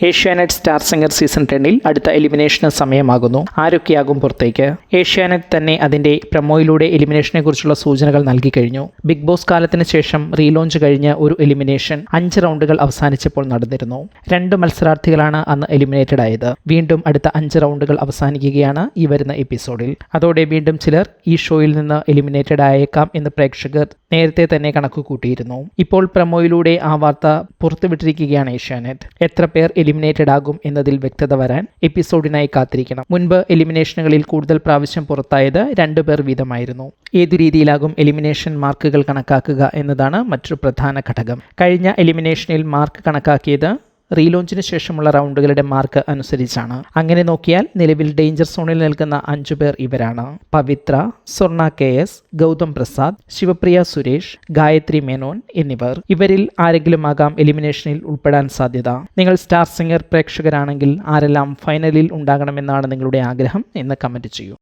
Asianet star singer season 10 അടുത്ത എലിമിനേഷന് സമയമാകുന്നു. ആരൊക്കെയാകും പുറത്തേക്ക്? ഏഷ്യാനെറ്റ് തന്നെ അതിന്റെ പ്രൊമോയിലൂടെ എലിമിനേഷനെ കുറിച്ചുള്ള സൂചനകൾ നൽകി കഴിഞ്ഞു. ബിഗ് ബോസ് കാലത്തിന് ശേഷം റീലോഞ്ച് കഴിഞ്ഞ ഒരു എലിമിനേഷൻ 5 റൗണ്ടുകൾ അവസാനിച്ചപ്പോൾ നടന്നിരുന്നു. 2 മത്സരാർത്ഥികളാണ് അന്ന് എലിമിനേറ്റഡ് ആയത്. വീണ്ടും അടുത്ത 5 റൗണ്ടുകൾ അവസാനിക്കുകയാണ് ഈ വരുന്ന എപ്പിസോഡിൽ. അതോടെ വീണ്ടും ചിലർ ഈ ഷോയിൽ നിന്ന് എലിമിനേറ്റഡ് ആയേക്കാം എന്ന് പ്രേക്ഷകർ നേരത്തെ തന്നെ കണക്ക് കൂട്ടിയിരുന്നു. ഇപ്പോൾ പ്രൊമോയിലൂടെ ആ വാർത്ത പുറത്തുവിട്ടിരിക്കുകയാണ് ഏഷ്യാനെറ്റ്. എത്ര പേർ എലിമിനേറ്റഡ് ആകും എന്നതിൽ വ്യക്തത വരാൻ എപ്പിസോഡിനായി കാത്തിരിക്കണം. മുൻപ് എലിമിനേഷനുകളിൽ കൂടുതൽ പ്രാവശ്യം പുറത്തായത് 2 പേർ വീതമായിരുന്നു. ഏതു രീതിയിലാകും എലിമിനേഷൻ മാർക്കുകൾ കണക്കാക്കുക എന്നതാണ് മറ്റൊരു പ്രധാന ഘടകം. കഴിഞ്ഞ എലിമിനേഷനിൽ മാർക്ക് കണക്കാക്കിയത് റീലോഞ്ചിന് ശേഷമുള്ള റൗണ്ടുകളുടെ മാർക്ക് അനുസരിച്ചാണ്. അങ്ങനെ നോക്കിയാൽ നിലവിൽ ഡേഞ്ചർ സോണിൽ നിൽക്കുന്ന 5 പേർ ഇവരാണ്: പവിത്ര, സ്വർണ KS, ഗൗതം പ്രസാദ്, ശിവപ്രിയ സുരേഷ്, ഗായത്രി മേനോൻ എന്നിവർ. ഇവരിൽ ആരെങ്കിലും ആകാം എലിമിനേഷനിൽ ഉൾപ്പെടാൻ സാധ്യത. നിങ്ങൾ സ്റ്റാർ സിംഗർ പ്രേക്ഷകരാണെങ്കിൽ ആരെല്ലാം ഫൈനലിൽ ഉണ്ടാകണമെന്നാണ് നിങ്ങളുടെ ആഗ്രഹം എന്ന് കമന്റ് ചെയ്യൂ.